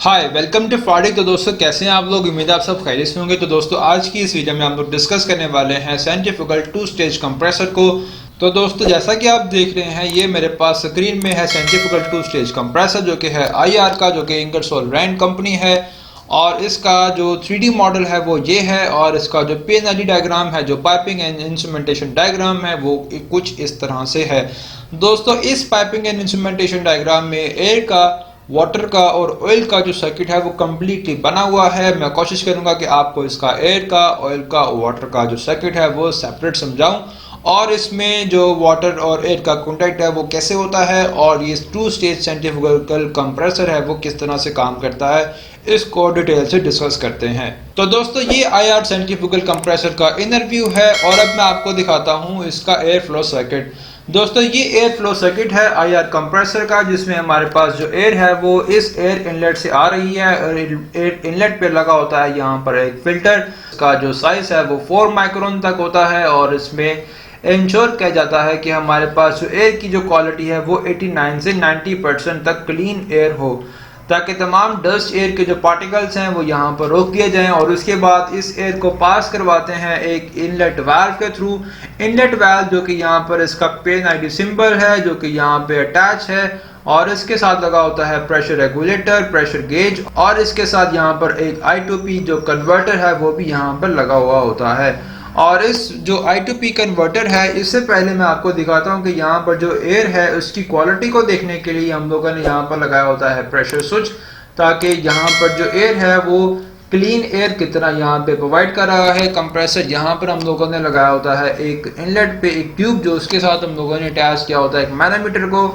Hi welcome to Friday. तो दोस्तों कैसे हैं आप लोग। उम्मीद है आप सब खैरियत से होंगे। तो दोस्तों आज की इस वीडियो में हम लोग डिस्कस करने वाले हैं सेंट्रीफ्यूगल टू स्टेज कंप्रेसर को। तो दोस्तों जैसा कि आप देख रहे हैं ये मेरे पास स्क्रीन में है सेंट्रीफ्यूगल टू स्टेज कंप्रेसर जो कि है आईआर का, जो कि इंगरसोल रैंड कंपनी है। और इसका जो 3D मॉडल है वो ये है और इसका जो पीएनआरडी डायग्राम है, जो पाइपिंग एंड इंस्ट्रूमेंटेशन डायग्राम है, वो कुछ इस तरह से है। दोस्तों इस पाइपिंग एंड इंस्ट्रूमेंटेशन डायग्राम में एयर का, वाटर का और ऑयल का जो सर्किट है वो कम्प्लीटली बना हुआ है। मैं कोशिश करूंगा कि आपको इसका एयर का, ऑयल का, वाटर का जो सर्किट है वो सेपरेट समझाऊं और इसमें जो वाटर और एयर का कॉन्टैक्ट है वो कैसे होता है और ये टू स्टेज सेंट्रीफ्यूगल कंप्रेसर है वो किस तरह से काम करता है, इसको डिटेल से डिस्कस करते हैं। तो दोस्तों ये आईआर सेंट्रीफ्यूगल कंप्रेसर का इनर व्यू है और अब मैं आपको दिखाता हूँ इसका एयर फ्लो सर्किट। दोस्तों ये एयर फ्लो सर्किट है आईआर कंप्रेसर का, जिसमें हमारे पास जो एयर है वो इस एयर इनलेट से आ रही है और एयर इनलेट पे लगा होता है यहाँ पर एक फिल्टर का जो साइज है वो 4 माइक्रोन तक होता है और इसमें इंश्योर किया जाता है कि हमारे पास जो एयर की जो क्वालिटी है वो 89 से 90% तक क्लीन एयर हो, ताकि तमाम डस्ट एयर के जो पार्टिकल्स हैं वो यहाँ पर रोक दिए जाएं। और उसके बाद इस एयर को पास करवाते हैं एक इनलेट वाल्व के थ्रू। इनलेट वाल्व जो कि यहाँ पर इसका पीएनआईडी सिंबल है जो कि यहाँ पे अटैच है और इसके साथ लगा होता है प्रेशर रेगुलेटर, प्रेशर गेज और इसके साथ यहाँ पर एक I2P जो कन्वर्टर है वो भी यहाँ पर लगा हुआ होता है। और इस जो I2P कन्वर्टर है, इससे पहले मैं आपको दिखाता हूँ कि यहाँ पर जो एयर है उसकी क्वालिटी को देखने के लिए हम लोगों ने यहाँ पर लगाया होता है प्रेशर स्विच, ताकि यहाँ पर जो एयर है वो क्लीन एयर की तरह यहाँ पे प्रोवाइड कर रहा है। कंप्रेसर यहाँ पर हम लोगों ने लगाया होता है एक इनलेट पे एक ट्यूब, जो उसके साथ हम लोगों ने अटैच किया होता है एक मैनोमीटर को।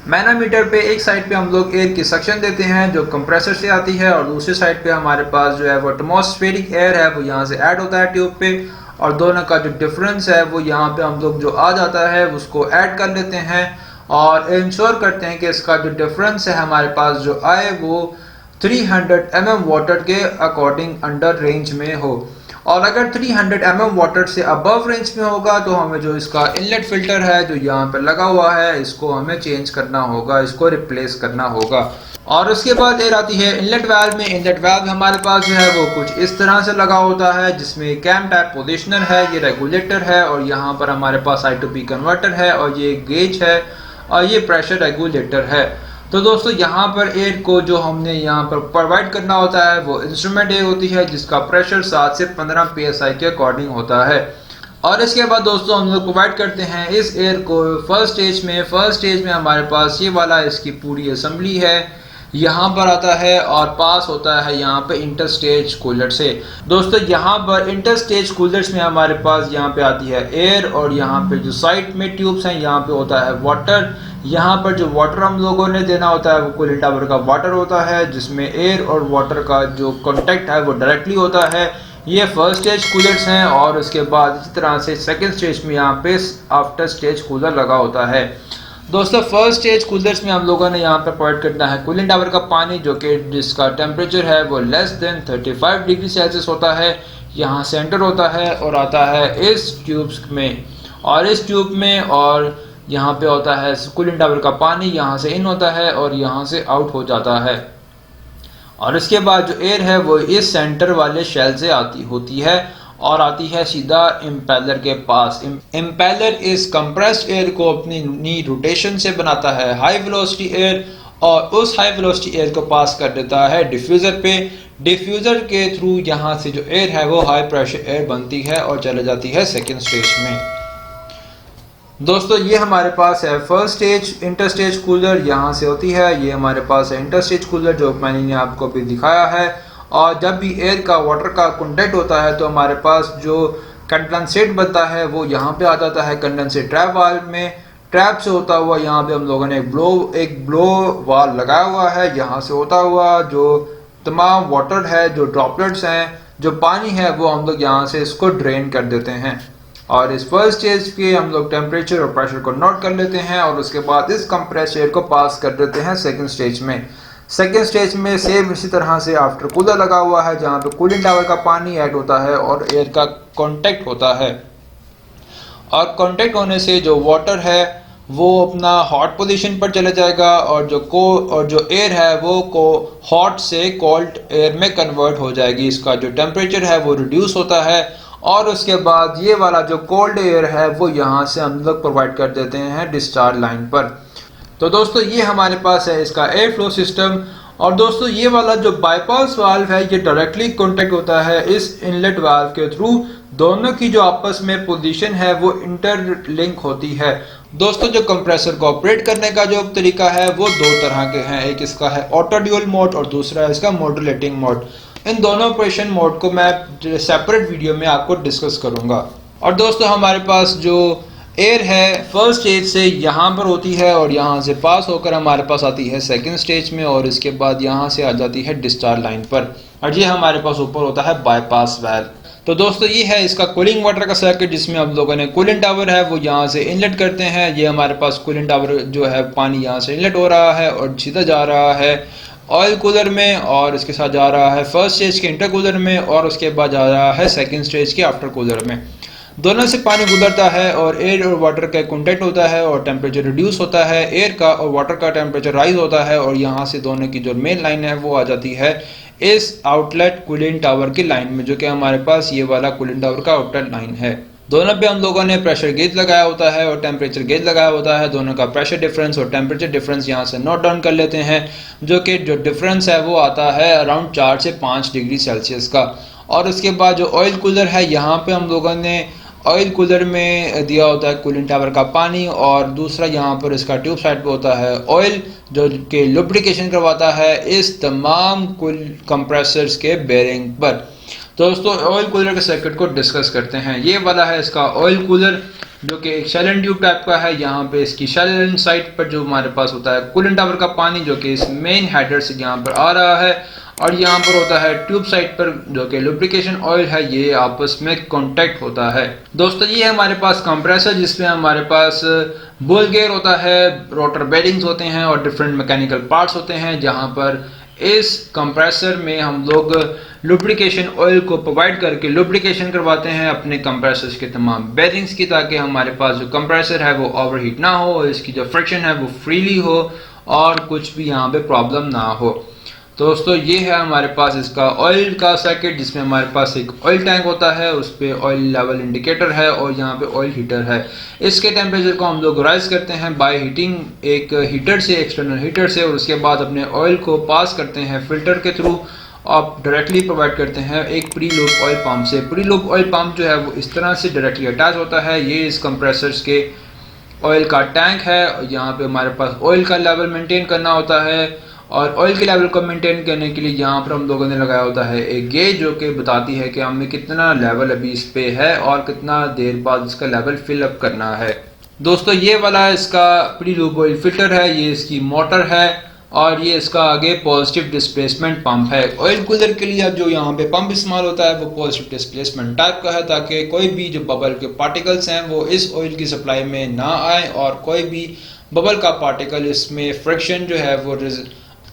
मैनोमीटर पे एक साइड पे हम लोग एयर की सक्शन देते हैं जो कंप्रेसर से आती है और दूसरी साइड पे हमारे पास जो है वो एटमॉस्फेरिक एयर है वो यहाँ से ऐड होता है ट्यूब पे, और दोनों का जो डिफरेंस है वो यहाँ पे हम लोग जो आ जाता है उसको ऐड कर लेते हैं और इंश्योर करते हैं कि इसका जो डिफरेंस है हमारे पास जो आए वो 300 mm वाटर के अकॉर्डिंग अंडर रेंज में हो। और अगर 300 mm वाटर से अबव रेंज में होगा तो हमें जो इसका इनलेट फिल्टर है जो यहाँ पे लगा हुआ है इसको हमें चेंज करना होगा, इसको रिप्लेस करना होगा। और उसके बाद एयर आती है इनलेट वाल्व में। इनलेट वाल्व हमारे पास जो है वो कुछ इस तरह से लगा होता है, जिसमें कैम टाइप पोजिशनर है, ये रेगुलेटर है और यहाँ पर हमारे पास I2P कन्वर्टर है और ये गेज है और ये प्रेशर रेगुलेटर है। तो दोस्तों यहाँ पर एयर को जो हमने यहाँ पर प्रोवाइड करना होता है वो इंस्ट्रूमेंट एयर होती है जिसका प्रेशर 7 से 15 psi के अकॉर्डिंग होता है। और इसके बाद दोस्तों हम लोग प्रोवाइड करते हैं इस एयर को फर्स्ट स्टेज में हमारे पास ये वाला इसकी पूरी असेंबली है यहाँ पर आता है और पास होता है यहाँ पे इंटर स्टेज कूलर से। दोस्तों यहाँ पर इंटर स्टेज कूलर्स में हमारे पास यहाँ पे आती है एयर और यहाँ पे जो साइड में ट्यूब्स हैं यहाँ पे होता है वाटर। यहाँ पर जो वाटर हम लोगों ने देना होता है वो कूलिंग टावर का वाटर होता है, जिसमें एयर और वाटर का जो कॉन्टेक्ट है वो डायरेक्टली होता है। ये फर्स्ट स्टेज कूलर्स हैं और उसके बाद इसी तरह से सेकेंड स्टेज में यहाँ पे आफ्टर स्टेज कूलर लगा होता है। दोस्तों फर्स्ट स्टेज कूलर्स में हम लोगों ने यहाँ पर प्रोवाइड करना है कूलिंग टावर का पानी, जो कि जिसका टेम्परेचर है वो लेस देन 35 डिग्री सेल्सियस होता है। यहाँ सेंटर होता है और आता है इस ट्यूब्स में, और इस ट्यूब में और यहाँ पे होता है कूलिंग टावर का पानी, यहाँ से इन होता है और यहाँ से आउट हो जाता है। और इसके बाद जो एयर है वो इस सेंटर वाले शेल से होती है और आती है सीधा इम्पेलर के पास। इम्पेलर इस कंप्रेस्ड एयर को अपनी रोटेशन से बनाता है हाई वेलोसिटी एयर और उस हाई वेलोसिटी एयर को पास कर देता है डिफ्यूज़र पे। डिफ्यूज़र के थ्रू यहाँ से जो एयर है वो हाई प्रेशर एयर बनती है और चले जाती है सेकेंड स्टेज में। दोस्तों ये हमारे पास है first stage inter stage cooler, यहाँ से होती है। ये हमारे पास है इंटर स्टेज कूलर जो मैंने आपको भी दिखाया है। और जब भी एयर का वाटर का कॉन्टैक्ट होता है तो हमारे पास जो कंडेंसेट बनता है वो यहाँ पे आ जाता है कंडेंसेट ट्रैप वाल्व में। ट्रैप से होता हुआ यहाँ पे हम लोगों ने एक ब्लो वाल्व लगाया हुआ है, यहाँ से होता हुआ जो तमाम वाटर है, जो ड्रॉपलेट्स हैं, जो पानी है वो हम लोग यहाँ से इसको ड्रेन कर देते हैं। और इस फर्स्ट स्टेज के हम लोग टेम्परेचर और प्रेशर को नोट कर लेते हैं और उसके बाद इस कंप्रेस एयर को पास कर देते हैं सेकंड स्टेज में। सेकेंड स्टेज में सेम इसी तरह से आफ्टर कूलर लगा हुआ है जहाँ पे कूलिंग टावर का पानी ऐड होता है और एयर का कांटेक्ट होता है। और कांटेक्ट होने से जो वाटर है वो अपना हॉट पोजीशन पर चला जाएगा और जो एयर है वो को हॉट से कोल्ड एयर में कन्वर्ट हो जाएगी। इसका जो टेम्परेचर है वो रिड्यूस होता है और उसके बाद ये वाला जो कोल्ड एयर है वो यहाँ से हम लोग प्रोवाइड कर देते हैं डिस्चार्ज लाइन पर। तो दोस्तों ये हमारे पास है इसका एयर फ्लो सिस्टम। और दोस्तों ये वाला जो बाईपास वाल्व है ये डायरेक्टली कॉन्टेक्ट होता है इस इनलेट वाल्व के थ्रू। दोनों की जो आपस में पोजीशन है वो इंटरलिंक होती है। दोस्तों जो कंप्रेसर को ऑपरेट करने का जो तरीका है वो दो तरह के हैं, एक इसका है ऑटो ड्यूल मोड और दूसरा है इसका मॉड्यूलेटिंग मोड। इन दोनों ऑपरेशन मोड को मैं सेपरेट वीडियो में आपको डिस्कस करूंगा। और दोस्तों हमारे पास जो एयर है फर्स्ट स्टेज से यहाँ पर होती है और यहाँ से पास होकर हमारे पास आती है सेकंड स्टेज में और इसके बाद यहाँ से आ जाती है डिस्चार्ज लाइन पर और ये हमारे पास ऊपर होता है बाईपास वाल्व। तो दोस्तों ये है इसका कूलिंग वाटर का सर्किट जिसमें हम लोगों ने कूलिंग टावर है वो यहाँ से इनलेट करते हैं। ये हमारे पास कूलिंग टावर जो है पानी यहाँ से इनलेट हो रहा है और सीधा जा रहा है ऑयल कूलर में और इसके साथ जा रहा है फर्स्ट स्टेज के इंटर कूलर में और उसके बाद जा रहा है सेकंड स्टेज के आफ्टर कूलर में। दोनों से पानी गुजरता है और एयर और वाटर का कॉन्टैक्ट होता है और टेम्परेचर रिड्यूस होता है। एयर का और वाटर का टेम्परेचर राइज होता है और यहाँ से दोनों की जो मेन लाइन है वो आ जाती है इस आउटलेट कूलिंग टावर की लाइन में, जो कि हमारे पास ये वाला कूलिंग टावर का आउटलेट लाइन है। दोनों पे हम लोगों ने प्रेशर गेज लगाया होता है और टेम्परेचर गेज लगाया होता है। दोनों का प्रेशर डिफरेंस और टेम्परेचर डिफरेंस यहाँ से नोट डाउन कर लेते हैं, जो कि जो डिफरेंस है वो आता है अराउंड 4 से 5 डिग्री सेल्सियस का। और उसके बाद जो ऑयल कूलर है यहाँ पे हम लोगों ने ऑयल कूलर में दिया होता है कूलिंग टावर का पानी और दूसरा यहाँ पर इसका ट्यूब साइड पे होता है ऑयल जो कि लुब्रिकेशन करवाता है इस तमाम कंप्रेसर्स के बेरिंग पर। दोस्तों ऑयल कूलर के सर्किट को डिस्कस करते हैं। ये वाला है इसका ऑयल कूलर जो कि एक शेल एंड ट्यूब टाइप का है। यहाँ पे इसकी शेल एंड साइड पर जो हमारे पास होता है कूलिंग टावर का पानी जो कि इस मेन हेडर से यहाँ पर आ रहा है और यहाँ पर होता है ट्यूब साइड पर जो कि लुब्रिकेशन ऑयल है, ये आपस में कांटेक्ट होता है। दोस्तों ये है हमारे पास कंप्रेसर जिसमें हमारे पास बॉल गियर होता है, रोटर बेरिंग्स होते हैं और डिफरेंट मैकेनिकल पार्ट्स होते हैं, जहाँ पर इस कंप्रेसर में हम लोग लुब्रिकेशन ऑयल को प्रोवाइड करके लुब्रिकेशन करवाते हैं अपने कंप्रेसर्स के तमाम बेरिंग्स की, ताकि हमारे पास जो कंप्रेसर है वो ओवरहीट ना हो और इसकी जो फ्रिक्शन है वो फ्रीली हो और कुछ भी यहाँ पे प्रॉब्लम ना हो। दोस्तों ये है हमारे पास इसका ऑयल का सर्किट जिसमें हमारे पास एक ऑयल टैंक होता है, उस पर ऑयल लेवल इंडिकेटर है और यहाँ पे ऑयल हीटर है। इसके टेम्परेचर को हम लोग राइज करते हैं बाय हीटिंग एक हीटर से, एक्सटर्नल हीटर से, और उसके बाद अपने ऑयल को पास करते हैं फिल्टर के थ्रू। आप डायरेक्टली प्रोवाइड करते हैं एक प्री लूप ऑयल पंप से। प्री लूप ऑयल पंप जो है वो इस तरह से डायरेक्टली अटैच होता है। ये इस कंप्रेसर्स के ऑयल का टैंक है। यहाँ पे हमारे पास ऑयल का लेवल मेंटेन करना होता है और ऑयल के लेवल को मेंटेन करने के लिए यहाँ पर हम लोगों ने लगाया होता है एक गेज जो कि बताती है कि हमें कितना लेवल अभी इस पे है और कितना देर बाद इसका लेवल फिल अप करना है। दोस्तों ये वाला इसका प्री लूप ऑयल फिल्टर है, ये इसकी मोटर है और ये इसका आगे पॉजिटिव डिस्प्लेसमेंट पंप है। ऑयल कूलर के लिए जो यहाँ पे पंप इस्तेमाल होता है वो पॉजिटिव डिस्प्लेसमेंट टाइप का है, ताकि कोई भी जो बबल के पार्टिकल्स हैं वो इस ऑयल की सप्लाई में ना आए और कोई भी बबल का पार्टिकल इसमें फ्रिक्शन जो है वो।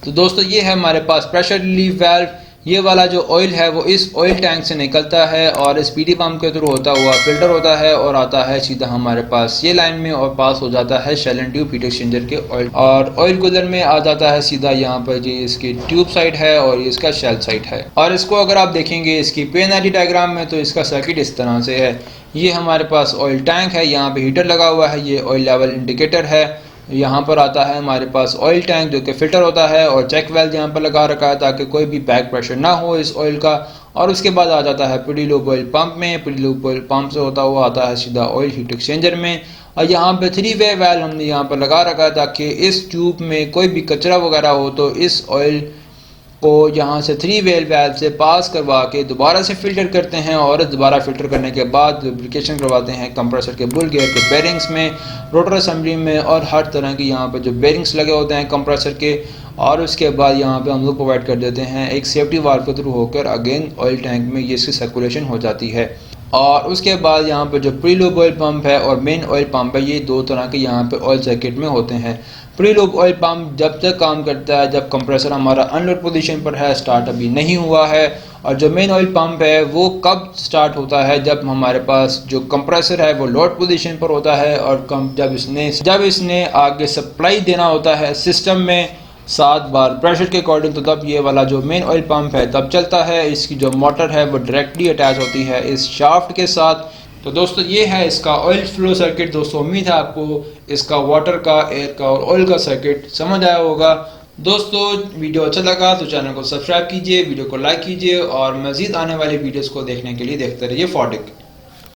तो दोस्तों ये है हमारे पास प्रेशर रिलीफ वाल्व। ये वाला जो ऑयल है वो इस ऑयल टैंक से निकलता है और इस पीडी पंप के थ्रू होता हुआ फिल्टर होता है और आता है सीधा हमारे पास ये लाइन में और पास हो जाता है shell and tube heat exchanger के ऑयल, और ऑयल कूलर में आ जाता है सीधा यहाँ पर ये इसकी ट्यूब साइड है और ये इसका शेल साइड है। और इसको अगर आप देखेंगे इसकी PNID डायग्राम में तो इसका सर्किट इस तरह से है। ये हमारे पास ऑयल टैंक है, यहाँ पे हीटर लगा हुआ है, ये ऑयल लेवल इंडिकेटर है। यहाँ पर आता है हमारे पास ऑयल टैंक जो कि फिल्टर होता है और चेक वेल्व यहाँ पर लगा रखा है ताकि कोई भी बैक प्रेशर ना हो इस ऑयल का। और उसके बाद आ जाता है प्री लूप ऑयल पंप में। प्री लूप ऑयल पंप से होता हुआ आता है सीधा ऑयल हीट एक्सचेंजर में और यहाँ पे 3 वे वेल्व हमने यहाँ पर लगा रखा है ताकि इस ट्यूब में कोई भी कचरा वगैरह हो तो इस ऑयल को यहाँ से 3 वे वेल्व से पास करवा के दोबारा से फिल्टर करते हैं और दोबारा फिल्टर करने के बाद लुब्रिकेशन करवाते हैं कंप्रेसर के बुल गियर के बेरिंग्स में, रोटर असेंबली में और हर तरह की यहाँ पे जो बेरिंग्स लगे होते हैं कंप्रेसर के। और उसके बाद यहाँ पे हम लोग प्रोवाइड कर देते हैं एक सेफ्टी वाल्व के थ्रू होकर अगेन ऑयल टैंक में ये इसकी सर्कुलेशन हो जाती है। और उसके बाद यहाँ पे जो प्री लूप ऑयल पंप है और मेन ऑयल पंप है, ये 2 तरह के यहाँ पे ऑयल सर्किट में होते हैं। प्री लूप ऑयल पंप जब तक काम करता है जब कंप्रेसर हमारा अनलोड पोजीशन पर है, स्टार्ट अभी नहीं हुआ है। और जो मेन ऑयल पंप है वो कब स्टार्ट होता है, जब हमारे पास जो कंप्रेसर है वो लोड पोजीशन पर होता है और जब इसने आगे सप्लाई देना होता है सिस्टम में 7 बार प्रेशर के अकॉर्डिंग, तो तब ये वाला जो मेन ऑयल पंप है तब चलता है। इसकी जो मोटर है वो डायरेक्टली अटैच होती है इस शाफ्ट के साथ। तो दोस्तों ये है इसका ऑयल फ्लो सर्किट। दोस्तों उम्मीद है आपको इसका वाटर का, एयर का और ऑयल का सर्किट समझ आया होगा। दोस्तों वीडियो अच्छा लगा तो चैनल को सब्सक्राइब कीजिए, वीडियो को लाइक कीजिए और मज़ीद आने वाली वीडियोस को देखने के लिए देखते रहिए फोर्टिक।